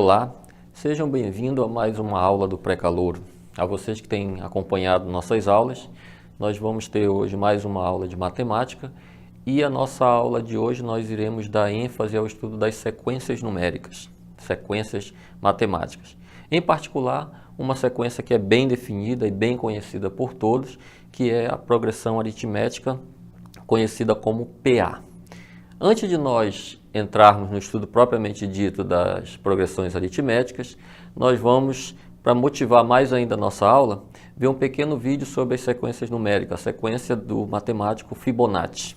Olá, sejam bem-vindos a mais uma aula do Pré-Calouro. A vocês que têm acompanhado nossas aulas, nós vamos ter hoje mais uma aula de matemática e a nossa aula de hoje nós iremos dar ênfase ao estudo das sequências numéricas, sequências matemáticas. Em particular, uma sequência que é bem definida e bem conhecida por todos, que é a progressão aritmética, conhecida como PA. Antes de nós entrarmos no estudo propriamente dito das progressões aritméticas, nós vamos, para motivar mais ainda a nossa aula, ver um pequeno vídeo sobre as sequências numéricas, a sequência do matemático Fibonacci.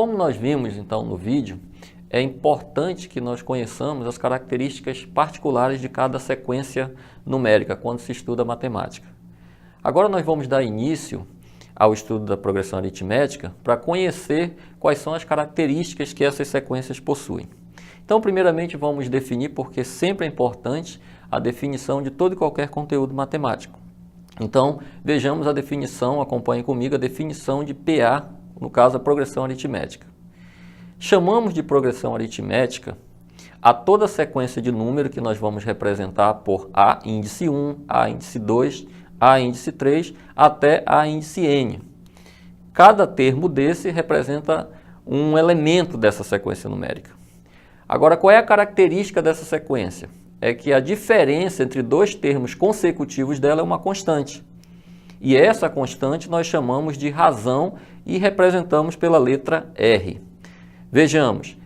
Como nós vimos então no vídeo, é importante que nós conheçamos as características particulares de cada sequência numérica quando se estuda matemática. Agora nós vamos dar início ao estudo da progressão aritmética para conhecer quais são as características que essas sequências possuem. Então, primeiramente, vamos definir, porque sempre é importante a definição de todo e qualquer conteúdo matemático. Então, vejamos a definição, acompanhe comigo a definição de PA, no caso a progressão aritmética. Chamamos de progressão aritmética a toda a sequência de número que nós vamos representar por A índice 1, A índice 2, A índice 3, até A índice N. Cada termo desse representa um elemento dessa sequência numérica. Agora, qual é a característica dessa sequência? É que a diferença entre dois termos consecutivos dela é uma constante. E essa constante nós chamamos de razão e representamos pela letra R. Vejamos,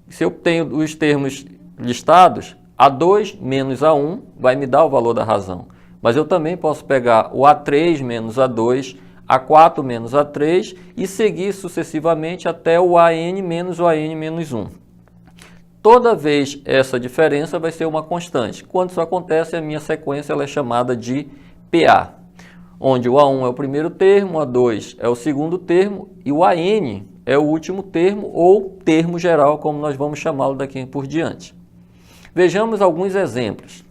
se eu tenho os termos listados, A2 menos A1 vai me dar o valor da razão. Mas eu também posso pegar o A3 menos A2, A4 menos A3 e seguir sucessivamente até o AN menos o AN menos 1. Toda vez essa diferença vai ser uma constante. Quando isso acontece, a minha sequência ela é chamada de PA, onde o A1 é o primeiro termo, o A2 é o segundo termo e o AN é o último termo ou termo geral, como nós vamos chamá-lo daqui por diante. Vejamos alguns exemplos.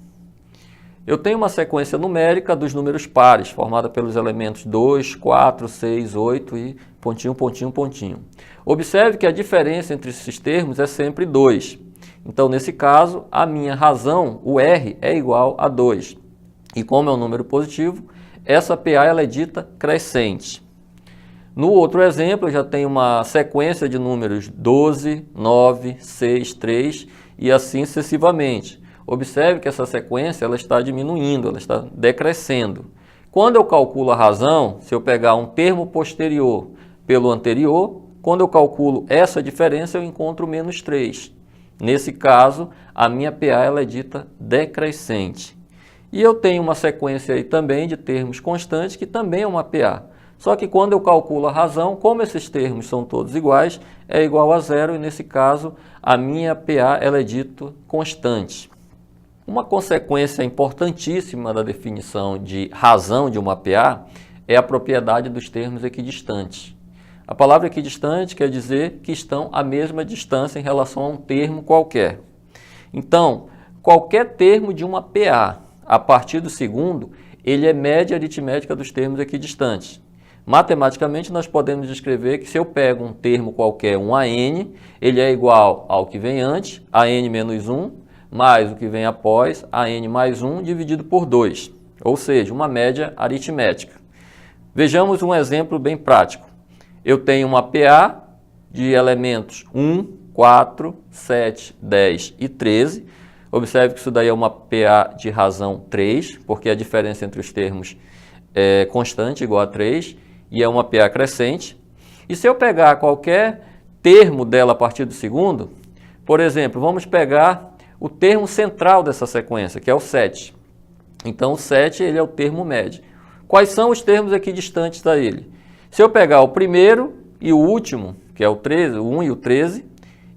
Eu tenho uma sequência numérica dos números pares, formada pelos elementos 2, 4, 6, 8 e pontinho, pontinho, pontinho. Observe que a diferença entre esses termos é sempre 2. Então, nesse caso, a minha razão, o R, é igual a 2. E como é um número positivo, essa PA ela é dita crescente. No outro exemplo, eu já tenho uma sequência de números 12, 9, 6, 3 e assim sucessivamente. Observe que essa sequência ela está diminuindo, ela está decrescendo. Quando eu calculo a razão, se eu pegar um termo posterior pelo anterior, quando eu calculo essa diferença, eu encontro menos 3. Nesse caso, a minha PA ela é dita decrescente. E eu tenho uma sequência aí também de termos constantes, que também é uma PA. Só que quando eu calculo a razão, como esses termos são todos iguais, é igual a zero, e nesse caso, a minha PA ela é dita constante. Uma consequência importantíssima da definição de razão de uma PA é a propriedade dos termos equidistantes. A palavra equidistante quer dizer que estão à mesma distância em relação a um termo qualquer. Então, qualquer termo de uma PA, a partir do segundo, ele é média aritmética dos termos equidistantes. Matematicamente, nós podemos descrever que se eu pego um termo qualquer, um AN, ele é igual ao que vem antes, AN menos 1, mais o que vem após, AN mais 1, dividido por 2, ou seja, uma média aritmética. Vejamos um exemplo bem prático. Eu tenho uma PA de elementos 1, 4, 7, 10 e 13. Observe que isso daí é uma PA de razão 3, porque a diferença entre os termos é constante, igual a 3, e é uma PA crescente. E se eu pegar qualquer termo dela a partir do segundo, por exemplo, vamos pegar o termo central dessa sequência, que é o 7. Então, o 7 ele é o termo médio. Quais são os termos equidistantes a ele? Se eu pegar o primeiro e o último, que é o 13, o 1 e o 13,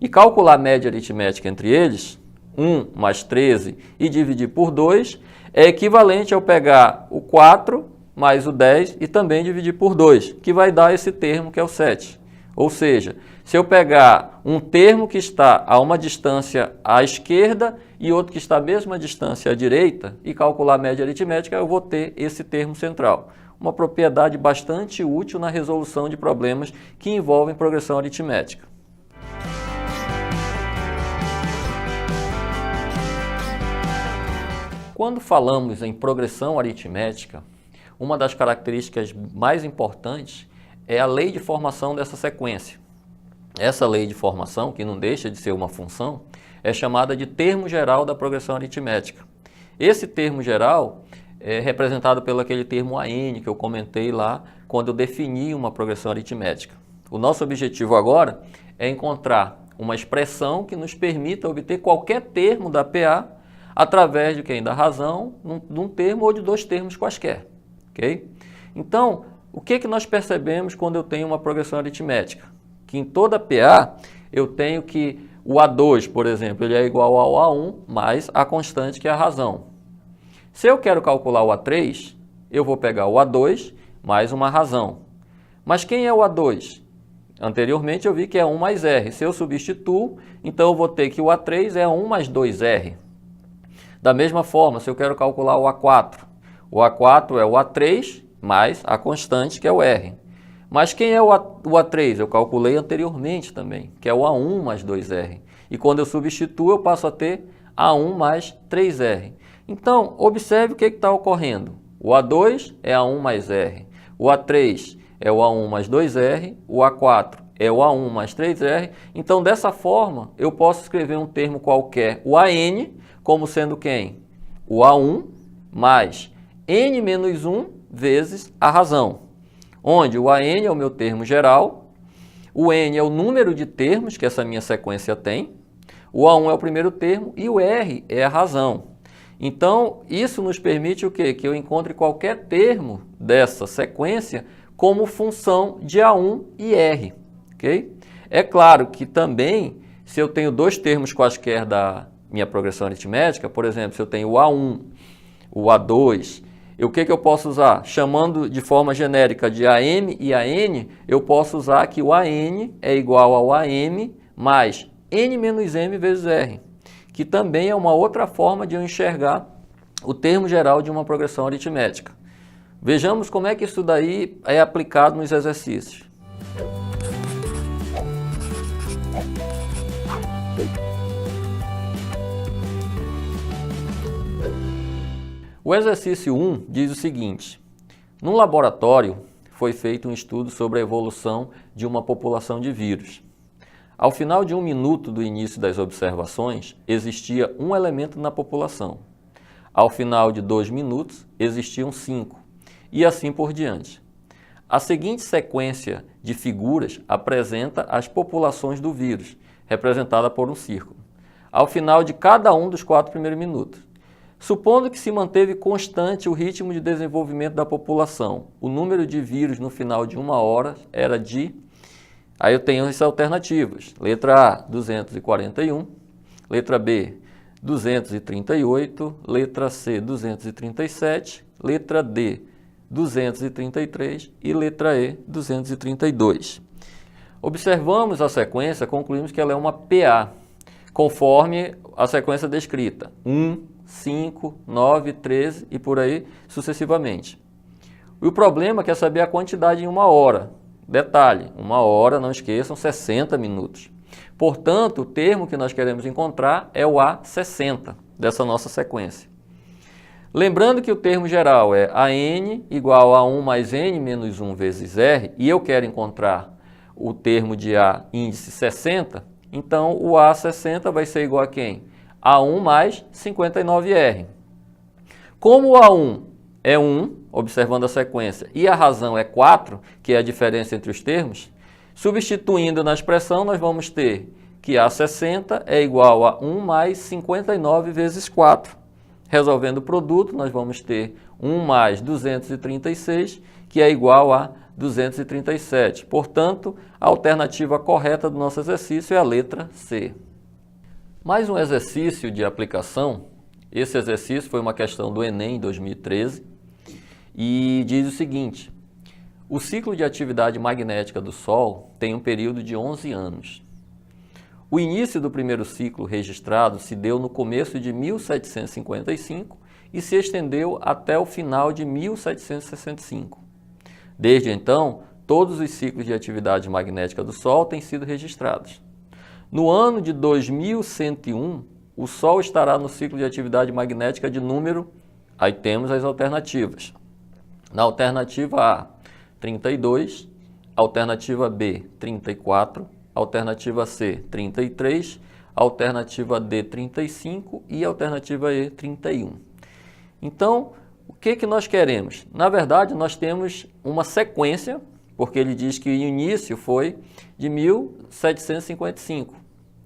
e calcular a média aritmética entre eles, 1 mais 13 e dividir por 2, é equivalente ao pegar o 4 mais o 10 e também dividir por 2, que vai dar esse termo que é o 7. Ou seja, se eu pegar um termo que está a uma distância à esquerda e outro que está à mesma distância à direita e calcular a média aritmética, eu vou ter esse termo central. Uma propriedade bastante útil na resolução de problemas que envolvem progressão aritmética. Quando falamos em progressão aritmética, uma das características mais importantes é a lei de formação dessa sequência. Essa lei de formação, que não deixa de ser uma função, é chamada de termo geral da progressão aritmética. Esse termo geral é representado pelo aquele termo AN que eu comentei lá quando eu defini uma progressão aritmética. O nosso objetivo agora é encontrar uma expressão que nos permita obter qualquer termo da PA através de quem? Da razão, de um termo ou de dois termos quaisquer. Okay? Então, o que nós percebemos quando eu tenho uma progressão aritmética? Que em toda PA eu tenho que o A2, por exemplo, ele é igual ao A1 mais a constante que é a razão. Se eu quero calcular o A3, eu vou pegar o A2 mais uma razão. Mas quem é o A2? Anteriormente eu vi que é 1 mais R. Se eu substituo, então eu vou ter que o A3 é 1 mais 2R. Da mesma forma, se eu quero calcular o A4 é o A3 mais a constante que é o R. Mas quem é o A3? Eu calculei anteriormente também, que é o A1 mais 2R. E quando eu substituo, eu passo a ter A1 mais 3R. Então, observe o que está ocorrendo. O A2 é A1 mais R. O A3 é o A1 mais 2R. O A4 é o A1 mais 3R. Então, dessa forma, eu posso escrever um termo qualquer, o AN, como sendo quem? O A1 mais N menos 1 vezes a razão. Onde o AN é o meu termo geral, o N é o número de termos que essa minha sequência tem, o A1 é o primeiro termo e o R é a razão. Então, isso nos permite o quê? Que eu encontre qualquer termo dessa sequência como função de A1 e R. Okay? É claro que também, se eu tenho dois termos quaisquer da minha progressão aritmética, por exemplo, se eu tenho o A1, o A2, o que eu posso usar? Chamando de forma genérica de AM e AN, eu posso usar que o AN é igual ao AM mais N menos M vezes R, que também é uma outra forma de eu enxergar o termo geral de uma progressão aritmética. Vejamos como é que isso daí é aplicado nos exercícios. O exercício 1 diz o seguinte: num laboratório foi feito um estudo sobre a evolução de uma população de vírus. Ao final de 1 minuto do início das observações, existia um elemento na população. Ao final de 2 minutos, existiam 5, e assim por diante. A seguinte sequência de figuras apresenta as populações do vírus, representada por um círculo, ao final de cada um dos 4 primeiros minutos. Supondo que se manteve constante o ritmo de desenvolvimento da população, o número de vírus no final de 1 hora era de... Aí eu tenho as alternativas. Letra A, 241. Letra B, 238. Letra C, 237. Letra D, 233. E letra E, 232. Observamos a sequência, concluímos que ela é uma PA, conforme a sequência descrita. 1, 5, 9, 13 e por aí sucessivamente. E o problema é saber a quantidade em 1 hora. Detalhe, 1 hora, não esqueçam, 60 minutos. Portanto, o termo que nós queremos encontrar é o A60 dessa nossa sequência. Lembrando que o termo geral é AN igual a 1 mais N menos 1 vezes R, e eu quero encontrar o termo de A índice 60, então o A60 vai ser igual a quem? A1 mais 59R. Como o A1 é 1, observando a sequência, e a razão é 4, que é a diferença entre os termos, substituindo na expressão, nós vamos ter que A60 é igual a 1 mais 59 vezes 4. Resolvendo o produto, nós vamos ter 1 mais 236, que é igual a 237. Portanto, a alternativa correta do nosso exercício é a letra C. Mais um exercício de aplicação. Esse exercício foi uma questão do Enem em 2013 e diz o seguinte: o ciclo de atividade magnética do Sol tem um período de 11 anos. O início do primeiro ciclo registrado se deu no começo de 1755 e se estendeu até o final de 1765. Desde então, todos os ciclos de atividade magnética do Sol têm sido registrados. No ano de 2101, o Sol estará no ciclo de atividade magnética de número... Aí temos as alternativas. Na alternativa A, 32, alternativa B, 34, alternativa C, 33, alternativa D, 35 e alternativa E, 31. Então, o que nós queremos? Na verdade, nós temos uma sequência, porque ele diz que o início foi de 1755.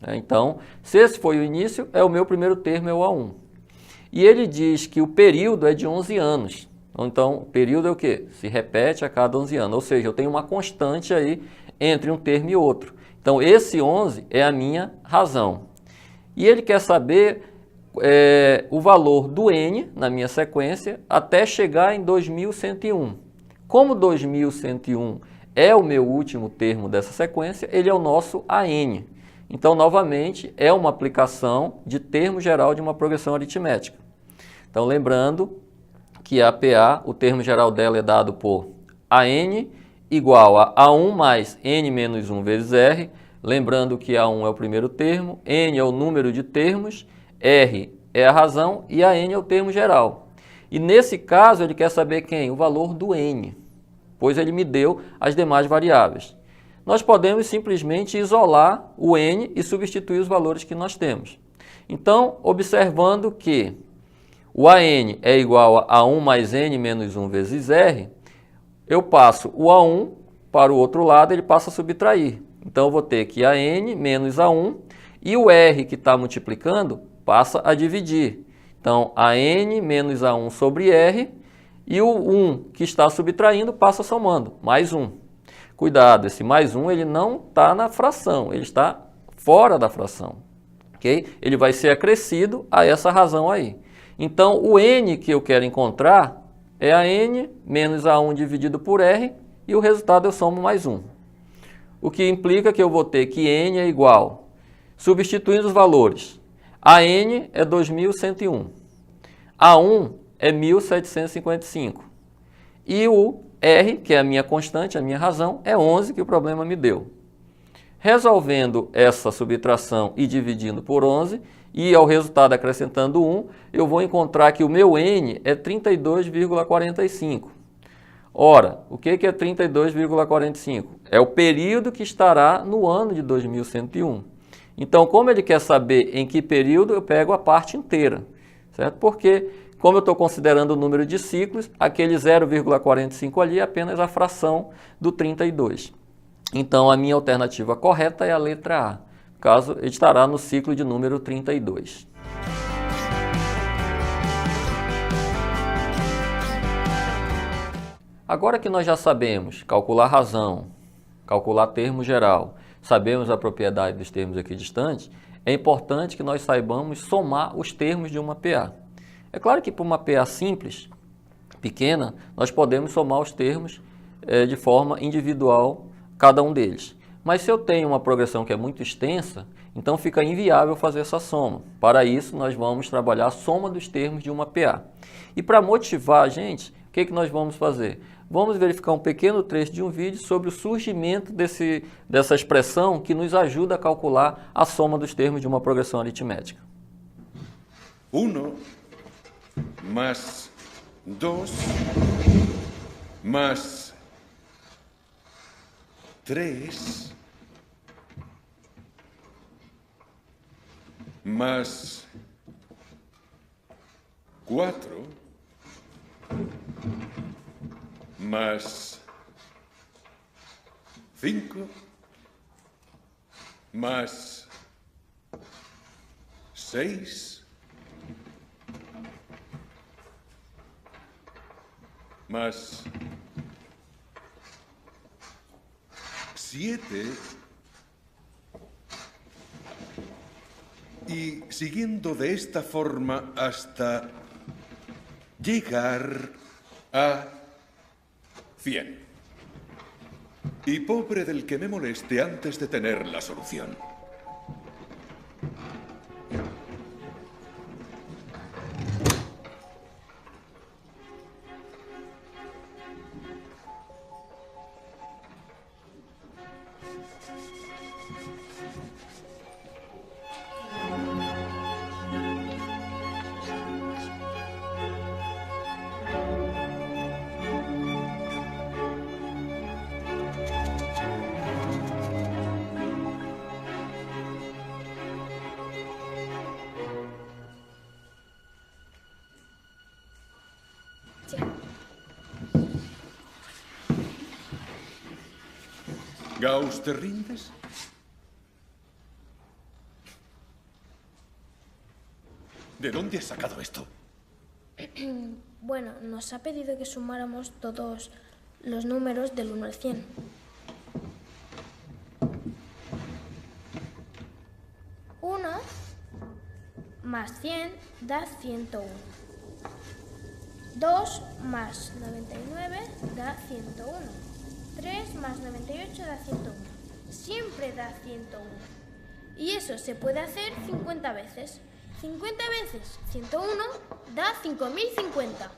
Então, se esse foi o início, é o meu primeiro termo, é o A1. E ele diz que o período é de 11 anos. Então, o período é o quê? Se repete a cada 11 anos. Ou seja, eu tenho uma constante aí entre um termo e outro. Então, esse 11 é a minha razão. E ele quer saber o valor do N na minha sequência até chegar em 2101. Como 2101 é o meu último termo dessa sequência, ele é o nosso AN. Então, novamente, é uma aplicação de termo geral de uma progressão aritmética. Então, lembrando que a PA, o termo geral dela é dado por AN igual a A1 mais N menos 1 vezes R, Lembrando que A1 é o primeiro termo, N é o número de termos, R é a razão e a N é o termo geral. E nesse caso ele quer saber quem? O valor do N, pois ele me deu as demais variáveis. Nós podemos simplesmente isolar o N e substituir os valores que nós temos. Então, observando que o AN é igual a 1 mais N menos 1 vezes R, eu passo o A1 para o outro lado, ele passa a subtrair. Então, eu vou ter que AN menos A1 e o R que está multiplicando passa a dividir. Então, AN menos A1 sobre R e o 1 que está subtraindo passa somando, mais 1. Cuidado, esse mais 1 ele não está na fração, ele está fora da fração. Okay? Ele vai ser acrescido a essa razão aí. Então, o N que eu quero encontrar é a N menos A1 dividido por R e o resultado eu somo mais 1. O que implica que eu vou ter que N é igual, substituindo os valores, a N é 2.101, A1 é 1.755 e o R, que é a minha constante, a minha razão, é 11 que o problema me deu. Resolvendo essa subtração e dividindo por 11, e ao resultado acrescentando 1, eu vou encontrar que o meu N é 32,45. Ora, o que é 32,45? É o período que estará no ano de 2101. Então, como ele quer saber em que período, eu pego a parte inteira, certo? Porque, como eu estou considerando o número de ciclos, aquele 0,45 ali é apenas a fração do 32. Então, a minha alternativa correta é a letra A, caso ele estará no ciclo de número 32. Agora que nós já sabemos calcular razão, calcular termo geral, sabemos a propriedade dos termos equidistantes, é importante que nós saibamos somar os termos de uma PA. É claro que para uma PA simples, pequena, nós podemos somar os termos de forma individual, cada um deles. Mas se eu tenho uma progressão que é muito extensa, então fica inviável fazer essa soma. Para isso, nós vamos trabalhar a soma dos termos de uma PA. E para motivar a gente, o que nós vamos fazer? Vamos verificar um pequeno trecho de um vídeo sobre o surgimento dessa expressão que nos ajuda a calcular a soma dos termos de uma progressão aritmética. 1 más 2 más 3 más 4 más 5 más 6 más 7 y siguiendo de esta forma hasta llegar a 100. Y pobre del que me moleste antes de tener la solución. Gauss, ¿te rindes? ¿De dónde has sacado esto? Bueno, nos ha pedido que sumáramos todos los números del 1 al 100. Uno más 100 da 101. 2 más 99 da 101. 3 más 98 da 101. Siempre da 101. Y eso se puede hacer 50 veces. 50 veces 101 da 5050.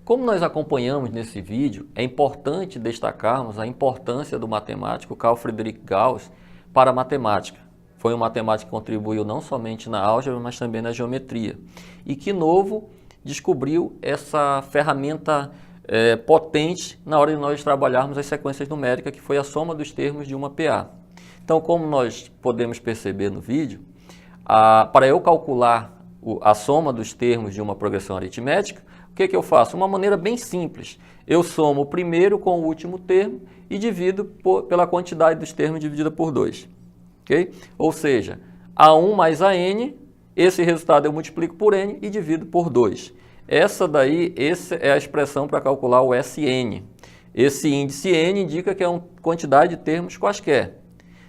Como nós acompanhamos nesse vídeo, é importante destacarmos a importância do matemático Carl Friedrich Gauss para a matemática. Foi um matemático que contribuiu não somente na álgebra, mas também na geometria. E que novo descobriu essa ferramenta potente na hora de nós trabalharmos as sequências numéricas, que foi a soma dos termos de uma PA. Então, como nós podemos perceber no vídeo, para eu calcular a soma dos termos de uma progressão aritmética, o que eu faço? Uma maneira bem simples. Eu somo o primeiro com o último termo e divido pela quantidade dos termos dividida por 2. Okay? Ou seja, A1 mais AN, esse resultado eu multiplico por N e divido por 2. Essa é a expressão para calcular o SN. Esse índice N indica que é uma quantidade de termos quaisquer.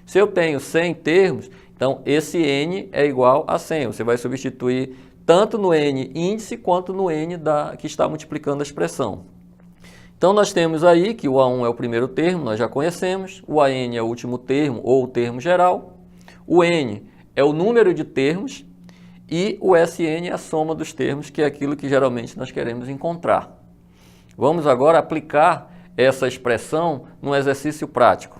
Se eu tenho 100 termos, então esse N é igual a 100. Você vai substituir tanto no N índice quanto no N que está multiplicando a expressão. Então nós temos aí que o A1 é o primeiro termo, nós já conhecemos, o AN é o último termo ou o termo geral, o N é o número de termos e o SN é a soma dos termos, que é aquilo que geralmente nós queremos encontrar. Vamos agora aplicar essa expressão num exercício prático.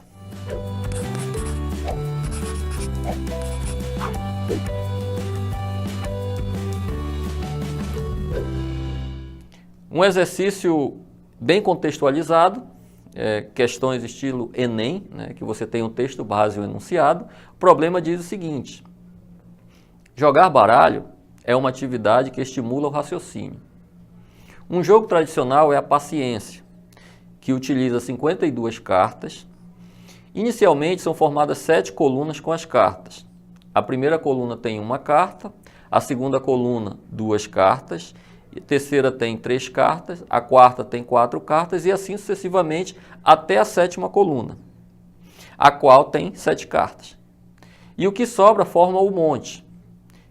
Um exercício bem contextualizado, questões estilo Enem, né, que você tem um texto base e um enunciado. O problema diz o seguinte: jogar baralho é uma atividade que estimula o raciocínio. Um jogo tradicional é a paciência, que utiliza 52 cartas. Inicialmente são formadas 7 colunas com as cartas. A primeira coluna tem uma carta, a segunda coluna 2 cartas, a terceira tem 3 cartas, a quarta tem 4 cartas e assim sucessivamente até a 7ª coluna, a qual tem 7 cartas. E o que sobra forma o monte,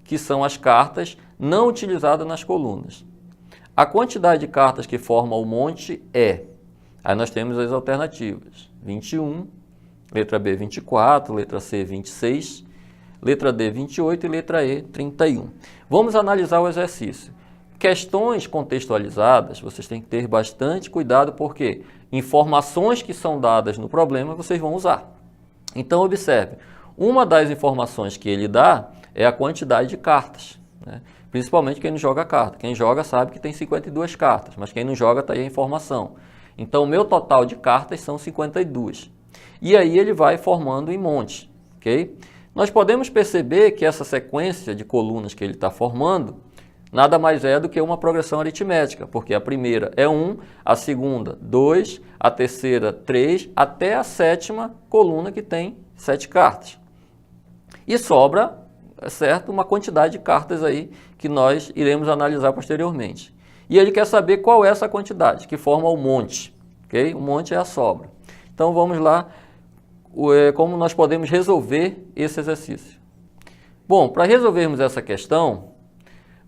que são as cartas não utilizadas nas colunas. A quantidade de cartas que forma o monte é, aí nós temos as alternativas, 21, letra B 24, letra C 26, letra D 28 e letra E 31. Vamos analisar o exercício. Questões contextualizadas, vocês têm que ter bastante cuidado porque informações que são dadas no problema vocês vão usar. Então observe, uma das informações que ele dá é a quantidade de cartas, né? Principalmente quem não joga carta. Quem joga sabe que tem 52 cartas, mas quem não joga está aí a informação. Então o meu total de cartas são 52. E aí ele vai formando em monte, ok? Nós podemos perceber que essa sequência de colunas que ele está formando nada mais é do que uma progressão aritmética, porque a primeira é 1, a segunda 2, a terceira 3, até a 7ª coluna que tem 7 cartas. E sobra, certo, uma quantidade de cartas aí que nós iremos analisar posteriormente. E ele quer saber qual é essa quantidade, que forma o monte, ok? O monte é a sobra. Então vamos lá, como nós podemos resolver esse exercício. Bom, para resolvermos essa questão,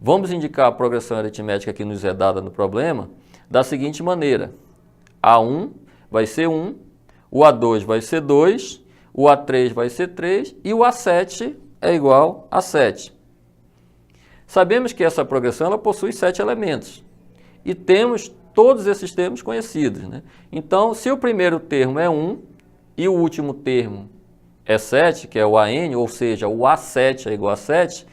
vamos indicar a progressão aritmética que nos é dada no problema da seguinte maneira. A1 vai ser 1, o A2 vai ser 2, o A3 vai ser 3 e o A7 é igual a 7. Sabemos que essa progressão ela possui 7 elementos e temos todos esses termos conhecidos, né? Então, se o primeiro termo é 1 e o último termo é 7, que é o AN, ou seja, o A7 é igual a 7,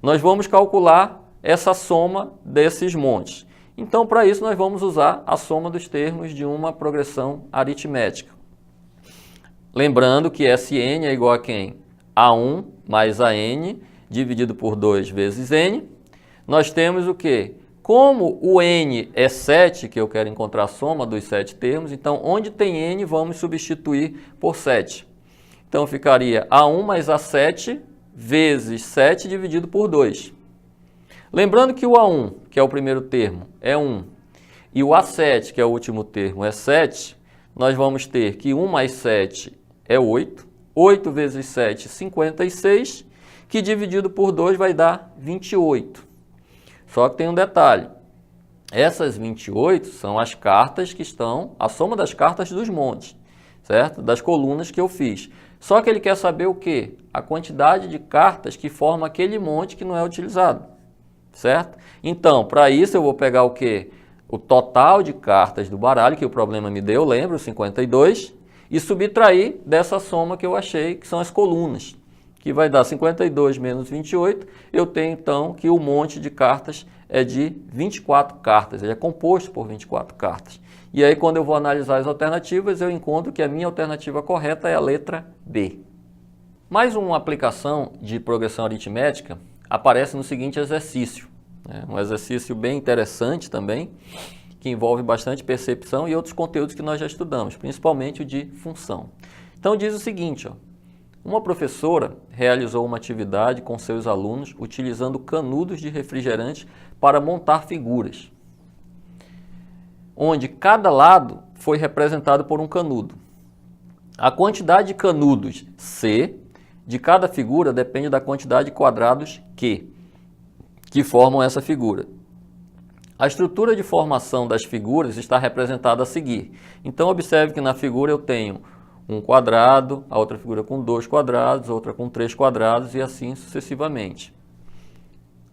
nós vamos calcular essa soma desses montes. Então, para isso, nós vamos usar a soma dos termos de uma progressão aritmética. Lembrando que SN é igual a quem? A1 mais AN dividido por 2 vezes N. Nós temos o quê? Como o N é 7, que eu quero encontrar a soma dos 7 termos, então onde tem N vamos substituir por 7. Então ficaria A1 mais A7 vezes 7 dividido por 2. Lembrando que o A1, que é o primeiro termo, é 1, e o A7, que é o último termo, é 7, nós vamos ter que 1 mais 7 é 8, 8 vezes 7, 56, que dividido por 2 vai dar 28. Só que tem um detalhe, essas 28 são as cartas que estão, a soma das cartas dos montes, certo? Das colunas que eu fiz. Só que ele quer saber o quê? A quantidade de cartas que forma aquele monte que não é utilizado. Certo? Então, para isso eu vou pegar o quê? o total de cartas do baralho, que o problema me deu, lembro, 52, e subtrair dessa soma que eu achei, que são as colunas, que vai dar 52 menos 28, eu tenho então que o monte de cartas é de 24 cartas, ele é composto por 24 cartas. E aí quando eu vou analisar as alternativas, eu encontro que a minha alternativa correta é a letra B. Mais uma aplicação de progressão aritmética aparece no seguinte exercício, né? Um exercício bem interessante também, que envolve bastante percepção e outros conteúdos que nós já estudamos, principalmente o de função. Então diz o seguinte, ó, uma professora realizou uma atividade com seus alunos utilizando canudos de refrigerante para montar figuras, onde cada lado foi representado por um canudo. A quantidade de canudos C de cada figura depende da quantidade de quadrados Q, que formam essa figura. A estrutura de formação das figuras está representada a seguir. Então, observe que na figura eu tenho um quadrado, a outra figura com 2 quadrados, outra com 3 quadrados e assim sucessivamente.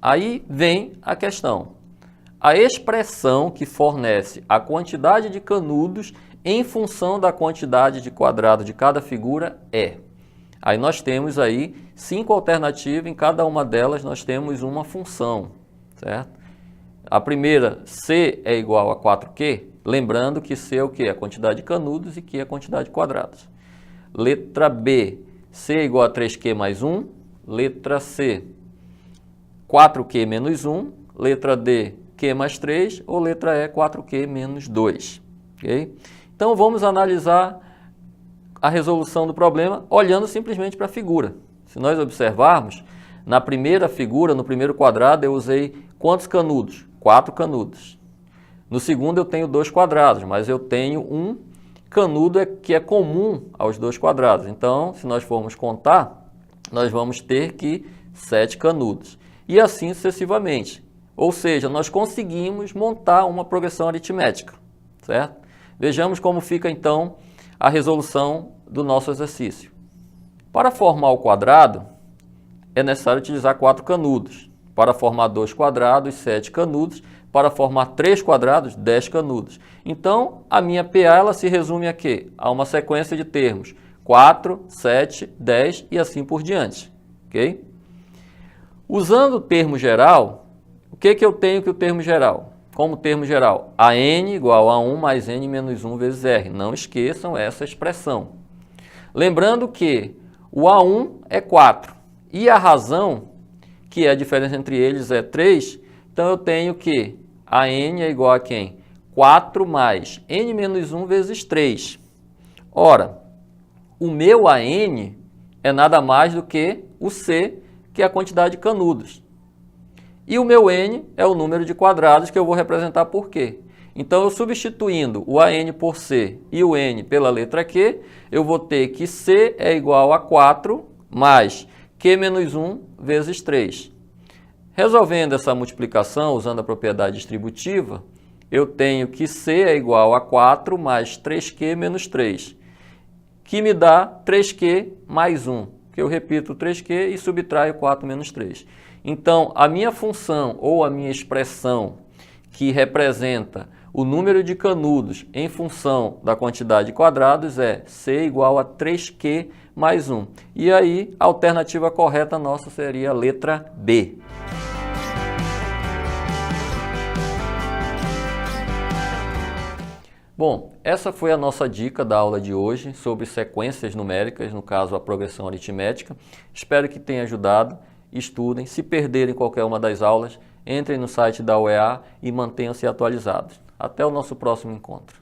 Aí vem a questão. A expressão que fornece a quantidade de canudos em função da quantidade de quadrados de cada figura é. Aí nós temos aí 5 alternativas, em cada uma delas nós temos uma função, certo? A primeira, C é igual a 4Q, lembrando que C é o quê? A quantidade de canudos e Q é a quantidade de quadrados. Letra B, C é igual a 3Q mais 1. Letra C, 4Q menos 1. Letra D, Q mais 3. Ou letra E, 4Q menos 2. Okay? Então vamos analisar a resolução do problema olhando simplesmente para a figura. Se nós observarmos, na primeira figura, no primeiro quadrado, eu usei quantos canudos? 4 canudos. No segundo eu tenho 2 quadrados, mas eu tenho um canudo que é comum aos 2 quadrados. Então, se nós formos contar, nós vamos ter que 7 canudos. E assim sucessivamente. Ou seja, nós conseguimos montar uma progressão aritmética, certo? Vejamos como fica então a resolução do nosso exercício. Para formar o quadrado, é necessário utilizar 4 canudos. Para formar 2 quadrados, 7 canudos. Para formar 3 quadrados, 10 canudos. Então, a minha PA ela se resume a quê? A uma sequência de termos 4, 7, 10 e assim por diante. Okay? Usando o termo geral, o que eu tenho que o termo geral? Como termo geral, AN igual a 1 mais N menos 1 vezes R. Não esqueçam essa expressão. Lembrando que o A1 é 4 e a razão, que é a diferença entre eles, é 3. Então eu tenho que a N é igual a quem? 4 mais N menos 1 vezes 3. Ora, o meu AN é nada mais do que o C, que é a quantidade de canudos. E o meu N é o número de quadrados que eu vou representar por Q. Então, eu substituindo o AN por C e o N pela letra Q, eu vou ter que C é igual a 4 mais Q menos 1 vezes 3. Resolvendo essa multiplicação usando a propriedade distributiva, eu tenho que C é igual a 4 mais 3Q menos 3, que me dá 3Q mais 1, que eu repito 3Q e subtraio 4 menos 3. Então, a minha função ou a minha expressão que representa o número de canudos em função da quantidade de quadrados é C igual a 3Q mais 1. E aí, a alternativa correta nossa seria a letra B. Bom, essa foi a nossa dica da aula de hoje sobre sequências numéricas, no caso a progressão aritmética. Espero que tenha ajudado. Estudem. Se perderem qualquer uma das aulas, entrem no site da UEA e mantenham-se atualizados. Até o nosso próximo encontro.